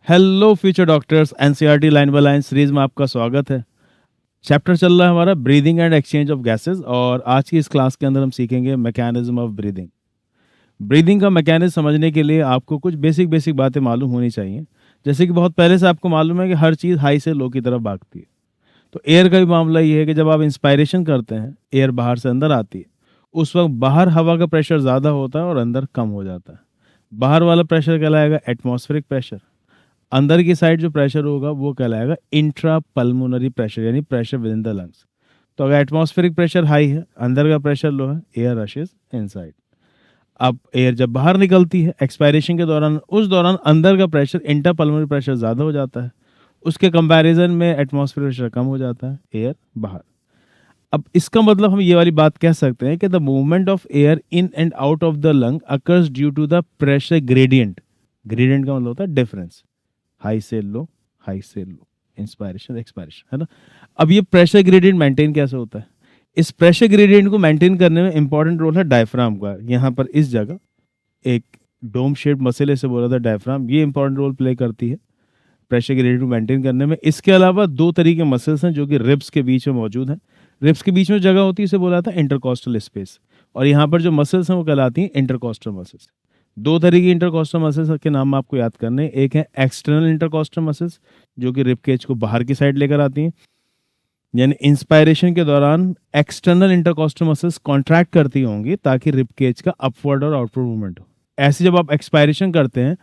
Hello future doctors, NCERT line by line series में आपका स्वागत है। चैप्टर चल रहा है हमारा breathing and exchange of gases और आज की इस क्लास के अंदर हम सीखेंगे मैकेनिज्म ऑफ ब्रीदिंग। ब्रीदिंग का मैकेनिज्म समझने के लिए आपको कुछ बेसिक बेसिक बातें मालूम होनी चाहिए। जैसे कि बहुत पहले से आपको मालूम है कि हर चीज़ हाई से लो की तरफ भागती है। तो एयर का भी मामला ये है कि जब आप इंस्पायरेशन करते हैं, एयर बाहर से अंदर आती है, उस वक्त बाहर हवा का प्रेशर ज़्यादा होता है और अंदर कम हो जाता है। बाहर वाला प्रेशर कहलाएगा एटमॉस्फेरिक प्रेशर। अंदर की साइड जो प्रेशर होगा वो कहलाएगा इंट्रा पल्मोनरी प्रेशर, यानी pressure with in the lungs. तो अगर एटमॉस्फेरिक प्रेशर हाई है, अंदर का प्रेशर लो है, एयर रशेस इनसाइड। अब एयर जब बाहर निकलती है एक्सपायरेशन के दौरान, उस दौरान अंदर का प्रेशर इंट्रा पल्मोनरी प्रेशर ज़्यादा हो जाता है। उसके कंपैरिजन में एटमॉस्फेरिक प्रेशर कम हो जाता है, एयर बाहर। अब इसका मतलब हम ये वाली बात कह सकते हैं कि the movement of air in and out of the lung occurs due to the pressure gradient. Gradient का मतलब होता है डिफरेंस, हाई से लो, हाई से लो, इंस्पायरेशन एक्सपायरेशन, है ना। अब ये प्रेशर ग्रेडियंट मेंटेन कैसे होता है? इस प्रेशर ग्रेडियंट को मेंटेन करने में इंपॉर्टेंट रोल है डायफ्राम का। यहाँ पर इस जगह एक डोम शेप मसल से बोला था डायफ्राम, ये इंपॉर्टेंट रोल प्ले करती है प्रेशर ग्रेडियंट को मेंटेन करने में। इसके अलावा दो तरीके मसल्स हैं जो कि रिब्स के बीच में मौजूद हैं। रिब्स के बीच में जगह होती है, इसे बोला था इंटरकॉस्टल स्पेस, और यहाँ पर जो मसल्स हैं वो कहलाती हैं इंटरकॉस्टल मसल्स। दो तरह की इंटरकॉस्टल मसल्स के नाम आपको याद करने हैं। एक है एक्सटर्नल इंटरकॉस्टल मसल्स जो कि रिब केज को बाहर की साइड लेकर आती हैं, यानी इंस्पायरेशन के दौरान एक्सटर्नल इंटरकॉस्टल मसल्स कॉन्ट्रैक्ट करती होंगी ताकि रिब केज का अपवर्ड और आउटवर्ड मूवमेंट हो। ऐसे जब आप एक्सपायरेशन करते हैं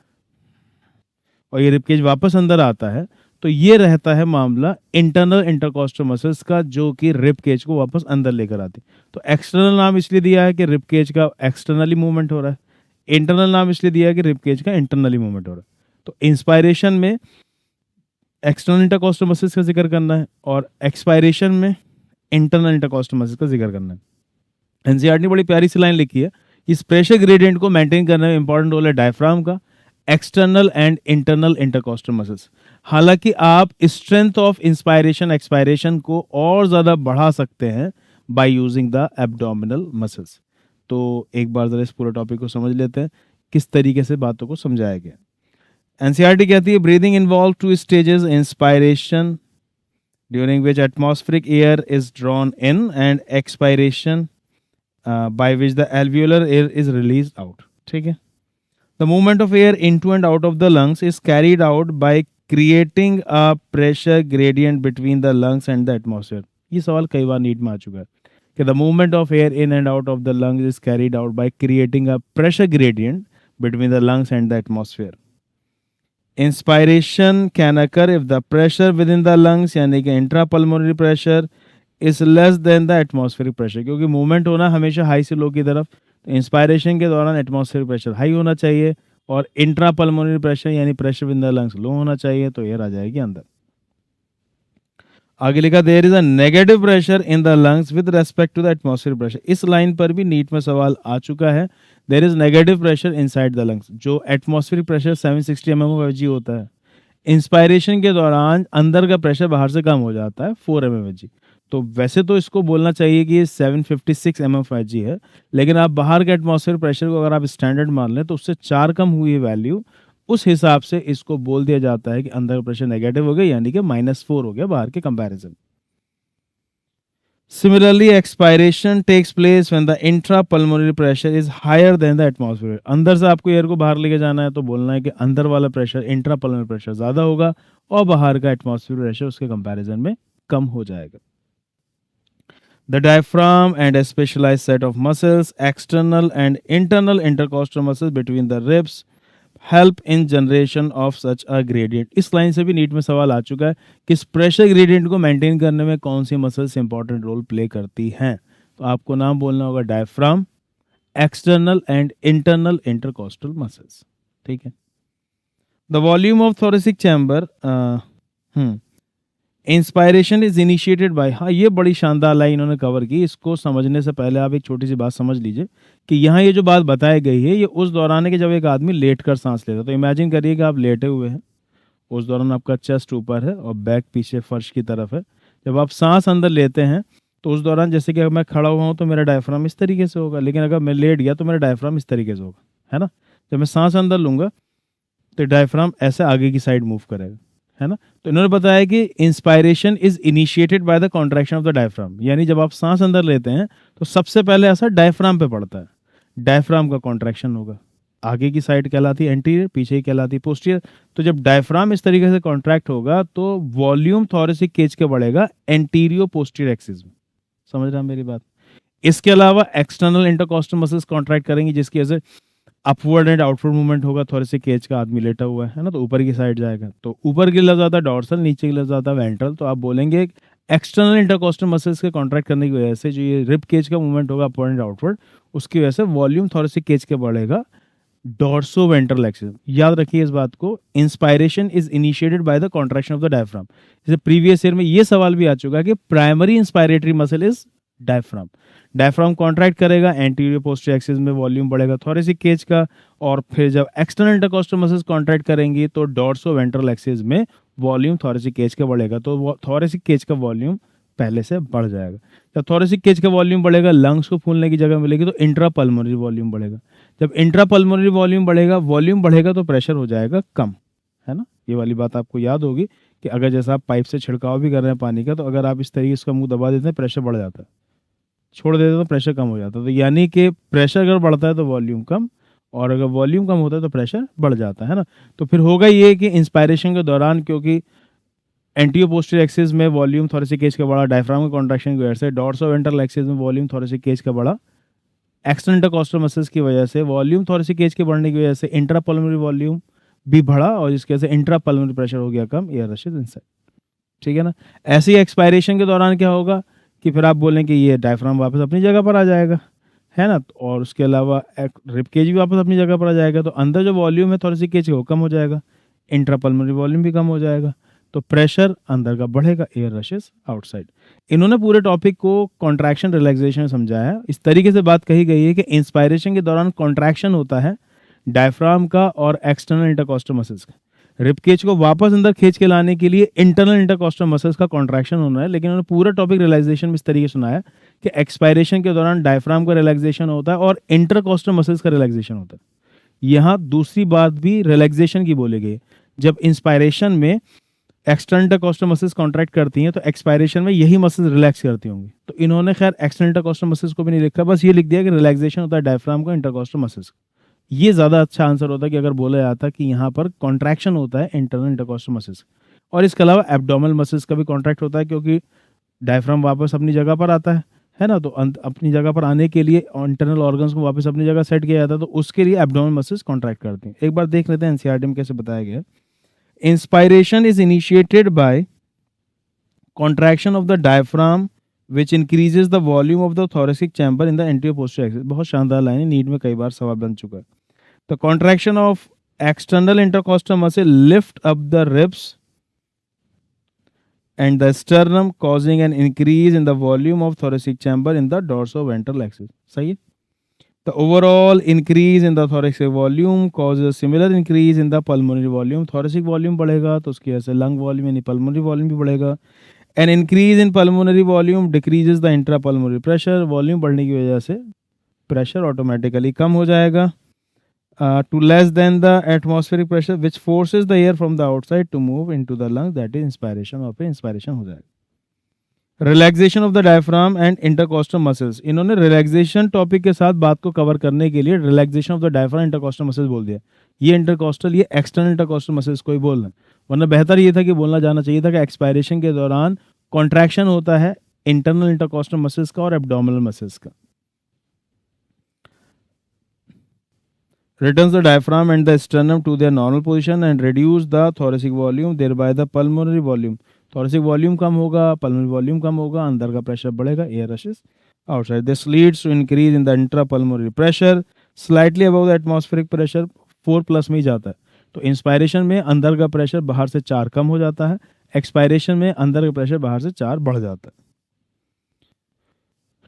और ये रिब केज वापस अंदर आता है तो ये रहता है मामला इंटरनल इंटरकॉस्टल मसल्स का, जो कि रिब केज को वापस अंदर लेकर आती। तो एक्सटर्नल नाम इसलिए दिया है कि रिब केज का एक्सटर्नली मूवमेंट हो रहा है, इंटरनल नाम इसलिए दिया है कि रिब केज का इंटरनली मूवमेंट हो रहा है। तो इंस्पायरेशन में एक्सटर्नल इंटरकॉस्टल मसल्स का जिक्र करना है और एक्सपायरेशन में इंटरनल इंटरकॉस्टल मसल्स का जिक्र करना है। एनसीईआरटी ने बड़ी प्यारी सी लाइन लिखी है, इस प्रेशर ग्रेडियंट को मेंटेन करने में इंपॉर्टेंट रोल है डायफ्राम का, external and internal intercostal muscles. हालांकि आप स्ट्रेंथ ऑफ इंस्पायरेशन एक्सपायरेशन को और ज़्यादा बढ़ा सकते हैं by using the abdominal muscles. तो एक बार जरा इस पूरे टॉपिक को समझ लेते हैं किस तरीके से बातों को समझाया गया। एनसीईआरटी कहती है breathing involve two stages, inspiration during which atmospheric air is drawn in and expiration by which the alveolar air is released out. ठीक है। The movement of air into and out of the lungs is carried out by creating a pressure gradient between the lungs and the atmosphere. ये सवाल कई बार NEET में आ चुका है कि the movement of air in and out of the lungs is carried out by creating a pressure gradient between the lungs and the atmosphere. Inspiration can occur if the pressure within the lungs, यानी कि intrapulmonary pressure is less than the atmospheric pressure, क्योंकि movement होना हमेशा high से लो की तरफ। तो inspiration के दौरान एटमॉस्फेरिक प्रेशर हाई होना चाहिए और इंट्रा पल्मोनरी प्रेशर यानी pressure with the lungs low होना चाहिए, तो एयर आ जाएगी अंदर। आगे लिखा there is a negative pressure in the lungs with respect to the atmospheric pressure. इस लाइन पर भी नीट में सवाल आ चुका है। There is negative pressure inside the lungs. जो एटमॉस्फेरिक प्रेशर 760 mmHg होता है, इंस्पायरेशन के दौरान अंदर का प्रेशर बाहर से कम हो जाता है 4 mmHg। तो वैसे तो इसको बोलना चाहिए कि ये 756 mmHg है, लेकिन आप बाहर के एटमॉस्फेयर प्रेशर को अगर आप स्टैंडर्ड मान लें तो उससे 4 कम हुई है वैल्यू, उस हिसाब से इसको बोल दिया जाता है कि अंदर का प्रेशर नेगेटिव हो गया, यानी कि -4 हो गया बाहर के comparison. Similarly, expiration takes place when the intrapulmonary pressure is higher than the atmosphere. अंदर से आपको एयर को बाहर लेके जाना है तो बोलना है कि अंदर वाला प्रेशर इंट्रापल्मोनरी प्रेशर ज़्यादा होगा और बाहर का एटमॉस्फेयर प्रेशर उसके कंपैरिजन में कम हो जाएगा। The diaphragm and a specialized set of muscles, external and internal intercostal muscles between the ribs, help in generation of such a gradient. इस लाइन से भी नीट में सवाल आ चुका है कि इस प्रेशर ग्रेडियंट को मेंटेन करने में कौन सी मसल्स इंपॉर्टेंट रोल प्ले करती हैं। तो आपको नाम बोलना होगा diaphragm, external and internal intercostal muscles. ठीक है। The volume of thoracic chamber, inspiration is initiated by, हाँ ये बड़ी शानदार लाइन इन्होंने कवर की। इसको समझने से पहले आप एक छोटी सी बात समझ लीजिए कि यहाँ ये जो बात बताई गई है ये उस दौरान है कि जब एक आदमी लेट कर सांस लेता है। तो इमेजिन करिए कि आप लेटे हुए हैं, उस दौरान आपका चेस्ट ऊपर है और बैक पीछे फर्श की तरफ है। जब आप सांस अंदर लेते हैं तो उस दौरान जैसे कि अगर मैं खड़ा हुआ हूँ तो मेरा डायफ्राम इस तरीके से होगा, लेकिन अगर मैं लेट गया तो मेरा डायफ्राम इस तरीके से होगा, है ना। जब मैं सांस अंदर लूँगा तो डायफ्राम ऐसे आगे की साइड मूव करेगा, है ना। तो इन्होंने बताया कि inspiration is initiated by the contraction of the diaphragm, यानी जब आप सांस अंदर लेते हैं तो सबसे पहले असर डायफ्राम पे पड़ता है, डायफ्राम का कॉन्ट्रैक्शन होगा। आगे की साइड कहलाती है एंटीरियर, पीछे की कहलाती है पोस्टीरियर। तो जब डायफ्राम इस तरीके से कॉन्ट्रैक्ट होगा तो वॉल्यूम थोरेसिक केज के बढ़ेगा एंटीरियो पोस्टीरियर एक्सिस में। समझ रहे हैं मेरी बात। इसके अलावा एक्सटर्नल इंटरकॉस्टल मसल्स कॉन्ट्रैक्ट करेंगी, जिसकी वजह से अपवर्ड एंड आउटवर्ड मूवमेंट होगा। थोरेसिक केज का आदमी लेटा हुआ है ना, तो ऊपर की साइड जाएगा, तो ऊपर की लफ्ज आता है डॉर्सल, नीचे की लफ्ज आता है वेंट्रल। तो आप बोलेंगे एक्सटर्नल इंटरकॉस्टल मसल्स के कॉन्ट्रैक्ट करने की वजह से जो ये रिब केज का मूवमेंट होगा अपवर्ड एंड आउटवर्ड, उसकी वजह से वॉल्यूम थोरेसिक केज के बढ़ेगा डॉर्सो वेंट्रल एक्सिस। याद रखिए इस बात को, inspiration is initiated by the contraction of the diaphragm. जैसे प्रीवियस ईयर में ये सवाल भी आ चुका है कि primary inspiratory muscle is diaphragm. Diaphragm contract करेगा, एंटीरियर पोस्टीरियर एक्सिस में वॉल्यूम बढ़ेगा थोरेसिक केज का, और फिर जब एक्सटर्नल इंटरकॉस्टल मसल्स कॉन्ट्रैक्ट करेंगी तो डॉर्सो वेंट्रल एक्सिस में वॉल्यूम थोरेसिक केज का बढ़ेगा, तो थोरेसिक केज का वॉल्यूम पहले से बढ़ जाएगा। जब थोरेसिक केज का वॉल्यूम बढ़ेगा, लंग्स को फूलने की जगह मिलेगी, तो इंट्रा पल्मोनरी वॉल्यूम बढ़ेगा। जब इंट्रा पल्मोनरी वॉल्यूम बढ़ेगा तो प्रेशर हो जाएगा कम, है ना। ये वाली बात आपको याद होगी कि अगर जैसा आप पाइप से छिड़काव भी कर रहे हैं पानी का, तो अगर आप इस तरीके से मुंह दबा देते हैं प्रेशर बढ़ जाता है, छोड़ देते तो प्रेशर कम हो जाता है। तो यानी कि प्रेशर अगर बढ़ता है तो वॉल्यूम कम, और अगर वॉल्यूम कम होता है तो प्रेशर बढ़ जाता है ना। तो फिर होगा ये कि इंस्पायरेशन के दौरान, क्योंकि एंटीरियर पोस्टीरियर एक्सिस में वॉल्यूम थोरेसिक केज का बड़ा, डायफ्राम के कॉन्ट्रैक्शन की वजह से डॉर्सो वेंट्रल एक्सिस में वॉल्यूम थोरेसिक केज का बड़ा, एक्सटर्नल इंटरकॉस्टल मसल्स की वजह से वॉल्यूम थोरेसिक केज के बढ़ने की वजह से इंट्रा पल्मोनरी वॉल्यूम भी बढ़ा, और जिसकी वजह से इंट्रा पल्मोनरी प्रेशर हो गया कम, एयर रशेस इनसाइड। ठीक है ना। ऐसे ही एक्सपायरेशन के दौरान क्या होगा कि फिर आप बोलें कि ये डायफ्राम वापस अपनी जगह पर आ जाएगा, है ना, और उसके अलावा रिब केज भी वापस अपनी जगह पर आ जाएगा। तो अंदर जो वॉल्यूम है थोरेसिक केज का वो कम हो जाएगा, इंट्रा पल्मोनरी वॉल्यूम भी कम हो जाएगा, तो प्रेशर अंदर का बढ़ेगा, एयर रशेस आउटसाइड। इन्होंने पूरे टॉपिक को कॉन्ट्रैक्शन रिलैक्सेशन समझाया है। इस तरीके से बात कही गई है कि इंस्पायरेशन के दौरान कॉन्ट्रैक्शन होता है डायफ्राम का और एक्सटर्नल इंटरकॉस्टल मसल्स का। रिब केज को वापस अंदर खींच के लाने के लिए इंटरनल इंटरकॉस्टल मसल्स का कॉन्ट्रैक्शन होना है। लेकिन उन्होंने पूरा टॉपिक रिलैक्सेशन में इस तरीके से सुनाया कि एक्सपायरेशन के दौरान डायफ्राम का रिलैक्सेशन होता है और इंटरकॉस्टल मसल्स का रिलैक्सेशन होता है। यहाँ दूसरी बात भी रिलैक्सेशन की बोली गई, जब इंस्पायरेशन में एक्सटर्नल इंटरकॉस्टल मसल्स कॉन्ट्रैक्ट करती हैं तो एक्सपायरेशन में यही मसल्स रिलैक्स करती होंगी। तो इन्होंने खैर एक्सटर्नल इंटरकॉस्टल मसल्स को भी नहीं लिखा, बस ये लिख दिया कि रिलैक्सेशन होता है डायफ्राम का, इंटरकॉस्टल मसल्स का। ये ज़्यादा अच्छा आंसर होता है कि अगर बोला जाता कि यहाँ पर कॉन्ट्रैक्शन होता है इंटरनल इंटरकॉस्टल मसल्स, और इसके अलावा एब्डोमिनल मसल्स का भी कॉन्ट्रैक्ट होता है, क्योंकि डायफ्राम वापस अपनी जगह पर आता है ना। तो अपनी जगह पर आने के लिए इंटरनल ऑर्गन्स को वापस अपनी जगह सेट किया जाता है, तो उसके लिए एब्डोमिनल मसल्स कॉन्ट्रैक्ट करते हैं। एक बार देख लेते हैं एनसीईआरटी में कैसे बताया गया। Inspiration is initiated by contraction of the diaphragm which increases the volume of the thoracic chamber in the anterior posterior axis। बहुत शानदार लाइन है, नीट में कई बार सवाल बन चुका है। The contraction of external intercostal muscle lift up the ribs and the sternum causing an increase in the volume of thoracic chamber in the dorsoventral axis। सही है। The overall increase in the thoracic volume causes a similar increase in the pulmonary volume। thoracic volume बढ़ेगा तो उसकी वजह से lung volume यानी pulmonary volume भी बढ़ेगा। An increase in pulmonary volume decreases the intrapulmonary pressure। Volume बढ़ने की वजह से प्रेशर ऑटोमेटिकली कम हो जाएगा to less than the atmospheric pressure which forces the air from the outside to move into the lungs, that is inspiration, और फिर inspiration हो जाएगा। Relaxation of the diaphragm and intercostal muscles. इन्होंने relaxation topic के साथ बात को cover करने के लिए relaxation of the diaphragm intercostal muscles बोल दिया। ये इंटरकॉस्टल, ये एक्सटर्नल इंटरकॉस्टल मसल्स को ही बोलना, वरना बेहतर ये था कि बोलना जाना चाहिए था कि एक्सपायरेशन के दौरान कॉन्ट्रैक्शन होता है इंटरनल इंटरकॉस्टल मसल्स का और एब्डोमिनल मसल्स का। Returns the diaphragm and the sternum to their normal position and reduce the thoracic volume, thereby the pulmonary volume। thoracic volume कम होगा, pulmonary volume कम होगा, अंदर का प्रेशर बढ़ेगा, air rushes outside। This leads to increase in the intrapulmonary pressure slightly above the atmospheric pressure, 4+ में ही जाता है। तो inspiration में अंदर का प्रेशर बाहर से 4 कम हो जाता है, एक्सपायरेशन में अंदर का प्रेशर बाहर से 4 बढ़ जाता है।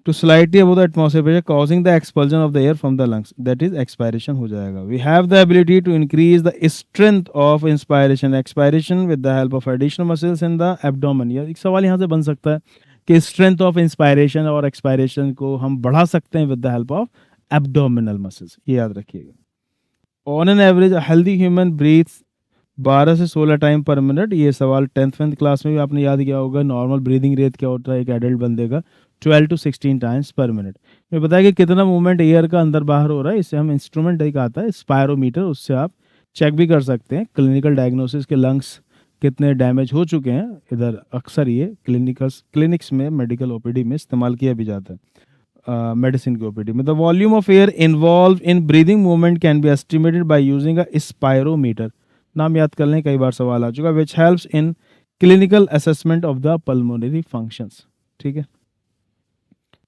To slightly above the atmospheric pressure causing the expulsion of the air from the lungs, that is expiration हो जाएगा। We have the ability to increase the strength of inspiration expiration with the help of additional muscles in the abdomen। या एक सवाल यहाँ से बन सकता है कि स्ट्रेंथ ऑफ इंस्पायरेशन और एक्सपायरेशन को हम बढ़ा सकते हैं with the help of abdominal muscles, ये याद रखिएगा। On an average healthy human breaths 12 से 16 टाइम पर मिनट। ये सवाल 10th क्लास में भी आपने याद किया होगा। नॉर्मल ब्रीदिंग रेट क्या होता है एक एडल्ट बंदे का? 12 to 16 टाइम्स पर मिनट। ये बताया कि कितना मूवमेंट एयर का अंदर बाहर हो रहा है, इससे हम इंस्ट्रूमेंट एक आता है स्पायरोमीटर, उससे आप चेक भी कर सकते हैं क्लिनिकल डायग्नोसिस के लंग्स कितने डैमेज हो चुके हैं। इधर अक्सर ये क्लिनिक्स में मेडिकल ओपीडी में इस्तेमाल किया भी जाता है, मेडिसिन की ओपीडी में। The volume of air involve in breathing movement can be estimated by using a spirometer. नाम याद कर लें, कई बार सवाल आ चुका। Which helps in clinical assessment of the pulmonary functions. ठीक है,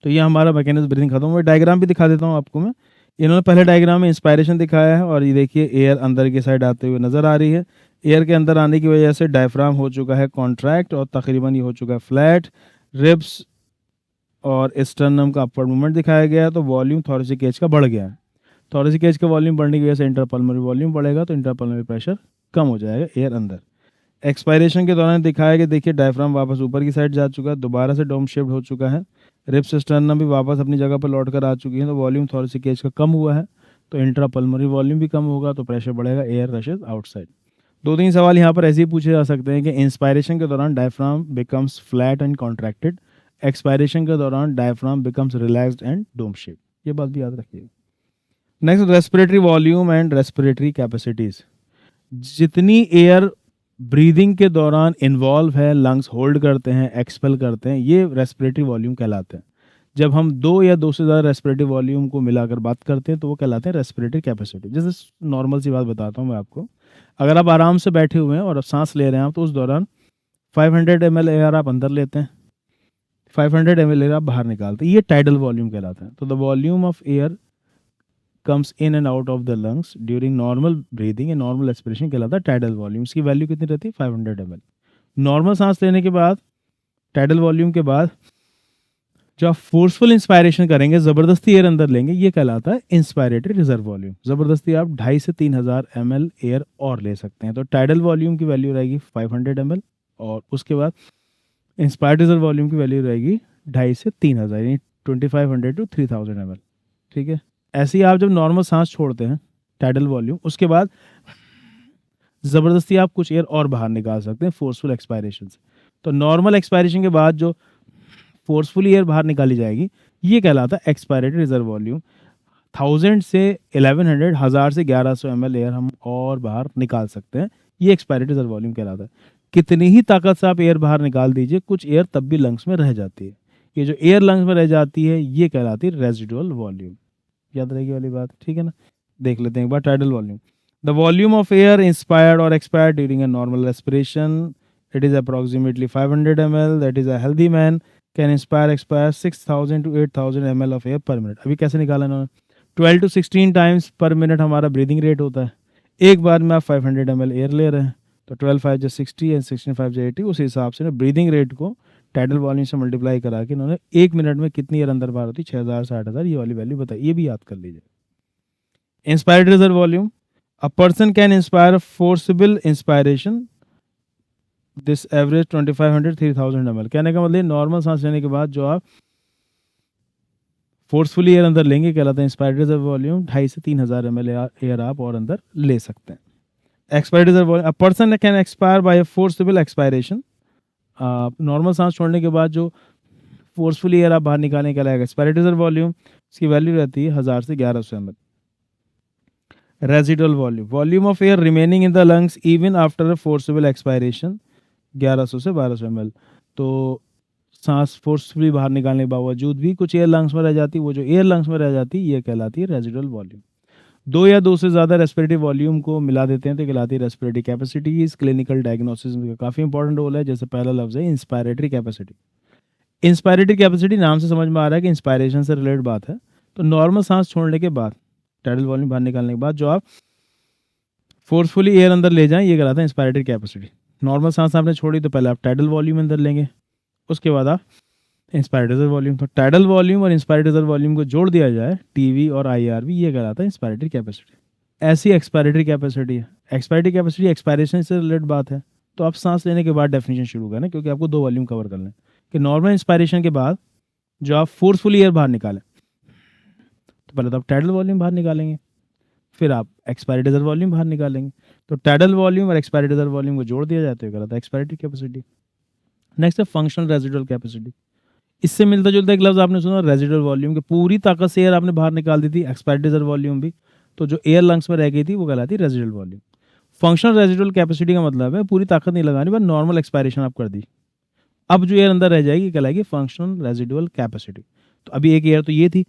तो ये हमारा मैकेनिज्म ब्रीदिंग खत्म हुआ। डायग्राम भी दिखा देता हूँ आपको मैं। इन्होंने पहले डायग्राम में इंस्पायरेशन दिखाया है और ये देखिए एयर अंदर की साइड आते हुए नजर आ रही है। एयर के अंदर आने की वजह से डायफ्राम हो चुका है कॉन्ट्रैक्ट और तकरीबन ये हो चुका है फ्लैट। रिब्स और स्टर्नम का अपवर्ड मूवमेंट दिखाया गया है, तो वॉल्यूम थोरेसिक केज का बढ़ गया है। थोरेसिक केज का वॉल्यूम बढ़ने की वजह से इंटरपल्मोनरी वॉल्यूम बढ़ेगा, तो इंटरपल्मोनरी प्रेशर कम हो जाएगा एयर अंदर। एक्सपायरेशन के दौरान दिखाया कि देखिए डायफ्राम वापस ऊपर की साइड जा चुका है, दोबारा से डोम शेप्ड हो चुका है। रिब्स स्टर्नम भी वापस अपनी जगह पर लौट कर आ चुकी है, तो वॉल्यूम थोरेसिक केज का कम हुआ है, तो इंट्रापल्मोनरी वॉल्यूम भी कम होगा, तो प्रेशर बढ़ेगा, एयर रशेज आउटसाइड। दो तीन सवाल यहाँ पर ऐसे ही पूछे जा सकते हैं कि इंस्पायरेशन के दौरान diaphragm becomes flat and contracted, expiration के दौरान diaphragm becomes relaxed and dome shape. ये बात भी याद रखिएगा। Next, respiratory volume and respiratory capacities. जितनी एयर ब्रीदिंग के दौरान इन्वॉल्व है, लंग्स होल्ड करते हैं, एक्सपेल करते हैं, ये रेस्पिरेटरी वॉल्यूम कहलाते हैं। जब हम दो या दो से ज़्यादा रेस्पिरेटरी वॉल्यूम को मिलाकर बात करते हैं तो वो कहलाते हैं रेस्पिरेटरी कैपेसिटी। जैसे नॉर्मल सी बात बताता हूँ मैं आपको। अगर आप आराम से बैठे हुए हैं और आप सांस ले रहे हैं, तो उस दौरान 500 ml एयर आप अंदर लेते हैं, 500 ml एयर आप बाहर निकालते हैं, ये टाइडल वॉल्यूम कहलाता है। तो the volume of air comes in and out of the lungs during normal breathing and normal expiration कहलाता है टाइडल वॉल्यूम। इसकी वैल्यू कितनी रहती है? 500 ml। नॉर्मल सांस लेने के बाद, टाइडल वॉल्यूम के बाद, जो आप फोर्सफुल इंस्पायरेशन करेंगे, जबरदस्ती एयर अंदर लेंगे, ये कहलाता है इंस्पायरेटरी रिजर्व वॉल्यूम। जबरदस्ती आप 2.5 से 3,000 ml एयर और ले सकते हैं, तो टाइडल वॉल्यूम की वैल्यू रहेगी 500 ml, और उसके बाद इंस्पायर्ड रिजर्व वॉल्यूम की वैल्यू रहेगी 2.5 से 3,000, यानी 2500 to 3,000 ml। ठीक है, ऐसे ही आप जब नॉर्मल सांस छोड़ते हैं, टाइडल वॉल्यूम, उसके बाद जबरदस्ती आप कुछ एयर और बाहर निकाल सकते हैं फोर्सफुल एक्सपायरेशन से। तो नॉर्मल एक्सपायरेशन के बाद जो फोर्सफुली एयर बाहर निकाली जाएगी, ये कहलाता है एक्सपायरेटरी रिजर्व वॉल्यूम। 1000 से 1100, 1000 से 1100 ml एयर हम और बाहर निकाल सकते हैं, ये एक्सपायरेटरी रिजर्व वॉल्यूम कहलाता है। कितनी ही ताकत से आप एयर बाहर निकाल दीजिए, कुछ एयर तब भी लंग्स में रह जाती है। ये जो एयर लंग्स में रह जाती है, ये कहलाती है रेजिडुअल वॉल्यूम। याद रहेगी वाली बात, ठीक है ना? देख लेते हैं एक बार tidal volume. The volume of air inspired और expired during a normal respiration, it is approximately 500 ml। That is a healthy man can expire 6,000 to 8,000 ml of air per minute. अभी कैसे निकाला इन्होंने? 12 to 16 टाइम्स पर मिनट हमारा breathing rate होता है। एक बार में आप 500 ml एयर ले रहे हैं, तो 12 5 जो 60 एंड 16 5 जो 80, उस हिसाब से ना ब्रीदिंग रेट को टाइडल वॉल्यूम से मल्टीप्लाई करा के इन्होंने एक मिनट में कितनी एयर अंदर बाहर होती है, 6,000 60,000, ये वाली वैल्यू बताई। ये भी याद कर लीजिए। Inspired reserve volume, a person can inspire forcible inspiration this average 2500 3,000 ml। कहने का मतलब नॉर्मल सांस लेने के बाद जो आप फोर्सफुली एयर अंदर लेंगे कहलाता है इंस्पायर्ड रिजर्व वॉल्यूम। 2.5 से 3,000 ml एयर आप और अंदर ले सकते हैं। Expired reserve volume, a person can expire by forcible expiration. Normal सांस छोड़ने के बाद जो फोर्सफुली एयर आप बाहर निकालने के लिए एक्सपायर्ड रिजर्व वॉल्यूम, इसकी वैल्यू रहती है 1000 से 1100 ml। Residual volume, volume of air remaining in the lungs even after forcible expiration, 1100 से 1200 ml। तो सांस फोर्सफुली बाहर निकालने के बावजूद भी कुछ एयर लंग्स में रह जाती, वो जो एयर लंग्स में रह जाती ये कहलाती है रेजिडुअल वॉल्यूम। दो या दो से ज़्यादा रेस्पिरेटरी वॉल्यूम को मिला देते हैं तो कहलाती है रेस्पिरेटरी कैपेसिटी। इस क्लिनिकल डायग्नोसिस में काफ़ी इंपॉर्टेंट रोल है। जैसे पहला लफ्ज़ है इंस्पायरेटरी कैपेसिटी। इंस्पायरेटरी कैपेसिटी नाम से समझ में आ रहा है कि इंस्पायरेशन से रिलेटेड बात है। तो नॉर्मल सांस छोड़ने के बाद, टाइडल वॉल्यूम बाहर निकालने के बाद जो आप फोर्सफुली एयर अंदर ले जाएं, ये कहलाता है इंस्पायरेटरी कैपेसिटी। नॉर्मल सांस आपने छोड़ी तो पहले आप टाइडल वॉल्यूम अंदर लेंगे, उसके बाद आप इंस्पायर्ड रिजर्व वॉल्यूम। तो टाइडल वॉल्यूम और इंस्पायर्ड रिजर्व वॉल्यूम को जोड़ दिया जाए, टीवी और आईआरवी, ये कहलाता है इंस्पायरेटरी कैपेसिटी। ऐसी एक्सपायरेटरी कैपेसिटी है। एक्सपायरेटरी कैपेसिटी एक्सपायरेशन से रिलेटेड बात है, तो आप सांस लेने के बाद डेफिनेशन शुरू करें, क्योंकि आपको दो वॉल्यूम कवर करना है कि नॉर्मल इंस्पायरेशन के बाद जो आप फोर्सफुली एयर बाहर निकालें, तो पहले तो आप टाइडल वॉल्यूम बाहर निकालेंगे, फिर आप एक्सपायरी डेज वॉल्यूम बाहर निकालेंगे। तो टाइडल वॉल्यूम और एक्सपायरी डेज वॉल्यूम को जोड़ दिया जाए तो ये कहलाता है एक्सपायरेटरी कैपेसिटी। नेक्स्ट है फंक्शनल रेजिडुअल कैपेसिटी। इससे मिलता जुलता एक लफ्ज़ आपने सुना रेजिडुअल वॉल्यूम, की पूरी ताकत से एयर आपने बाहर निकाल दी थी, एक्सपायरी डेज वॉल्यूम भी, तो जो एयर लंग्स में रह गई थी वो कहलाती है residual volume. Functional residual capacity का मतलब है पूरी ताकत नहीं लगानी, बस नॉर्मल एक्सपायरेशन आप कर दी, अब जो एयर अंदर रह जाएगी कहलाएगी फंक्शनल रेजिडुअल कैपेसिटी। तो अभी एक एयर तो ये थी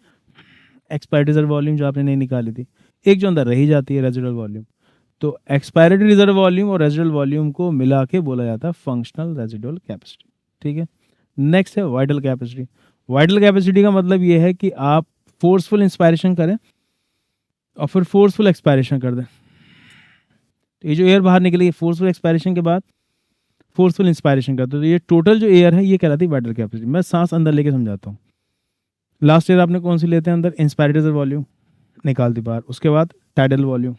एक्सपायरी रिजर्व वॉल्यूम जो आपने नहीं निकाली थी, एक जो अंदर रही जाती है रेजिडुअल वॉल्यूम। तो एक्सपायरेटरी रिजर्व वॉल्यूम और रेजिडुअल वॉल्यूम को मिला के बोला जाता है फंक्शनल रेजिडुअल कैपेसिटी। ठीक है। नेक्स्ट है वाइटल कैपेसिटी। वाइटल कैपेसिटी का मतलब ये है कि आप फोर्सफुल इंस्पायरेशन करें और फिर फोर्सफुल एक्सपायरेशन कर दें। तो ये जो एयर बाहर निकलेगी फोर्सफुल एक्सपायरेशन के बाद फोर्सफुल इंस्पायरेशन करते हो, तो ये टोटल जो एयर है ये कहलाती है वाइटल कैपेसिटी। मैं सांस अंदर लेके समझाता हूँ। लास्ट ईयर आपने कौन सी लेते हैं अंदर, इंस्पायरेटरी रिजर्व वॉल्यूम निकाल दी बाहर, उसके बाद टाइडल वॉल्यूम,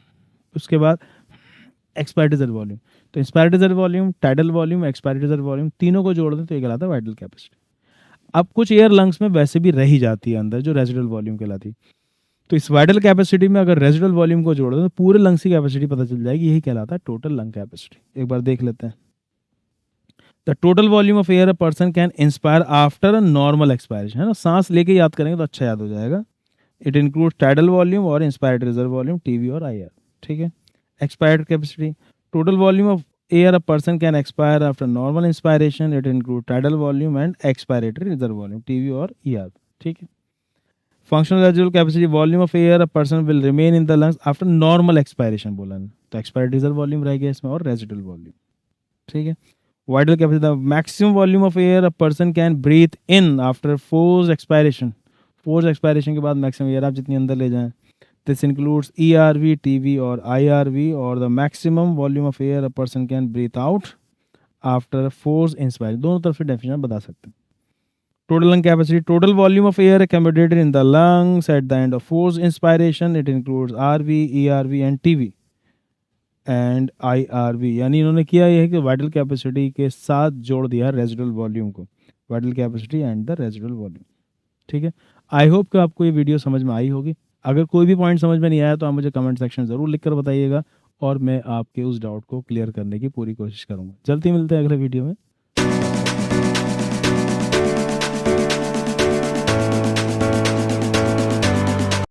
उसके बाद एक्सपायरेटरी रिजर्व वॉल्यूम। तो inspiratory reserve volume, tidal volume, expiratory reserve volume तीनों को जोड़ दें तो ये कहलाता है वाइटल कैपेसिटी। अब कुछ एयर लंग्स में वैसे भी रही जाती है अंदर जो रेजिडुअल वॉल्यूम कहलाती है। तो इस वाइटल कैपेसिटी में अगर रेजिडुअल वॉल्यूम को जोड़ दें तो पूरे लंग्स की कैपेसिटी पता चल जाएगी, यही कहलाता है टोटल लंग कैपेसिटी। एक बार देख लेते हैं। The total volume of air a person can inspire after a normal expiration, है ना, सांस लेके याद करेंगे तो अच्छा याद हो जाएगा। इट इंक्लूड टाइडल वॉल्यूम और इंस्पायर्ड रिजर्व वॉल्यूम, टीवी और आईआर। ठीक है। Expired capacity, total volume of air a person can expire after normal inspiration, it include tidal volume and expiratory reserve volume, TV और ER. ठीक है। Functional residual capacity, volume of air a person will remain in the lungs after normal expiration बोला है, तो expired reserve volume रह गया इसमें और रेजिडुअल वॉल्यूम। ठीक है। Vital capacity, the maximum volume of air a person can breathe in after force expiration, force expiration के बाद मैक्सिमम एयर आप जितनी अंदर ले जाएं। दिस इंक्लूड्स ईआरवी, टीवी और आईआरवी। और the maximum volume of air a person can breathe out after force inspiration, दोनों तरफ से डेफिनेशन बता सकते हैं। Total lung capacity, total volume of air accommodated in the lungs at the end of forced inspiration, it includes RV, ERV and TV and IRV। यानी इन्होंने किया यह है कि वाइटल कैपेसिटी के साथ जोड़ दिया रेजिडुअल वॉल्यूम को, vital capacity and the residual volume. ठीक है। आई होप कि आपको ये वीडियो समझ में आई होगी। अगर कोई भी पॉइंट समझ में नहीं आया तो आप मुझे कमेंट सेक्शन ज़रूर लिख कर बताइएगा और मैं आपके उस डाउट को क्लियर करने की पूरी कोशिश करूँगा। जल्दी मिलते हैं अगले वीडियो में।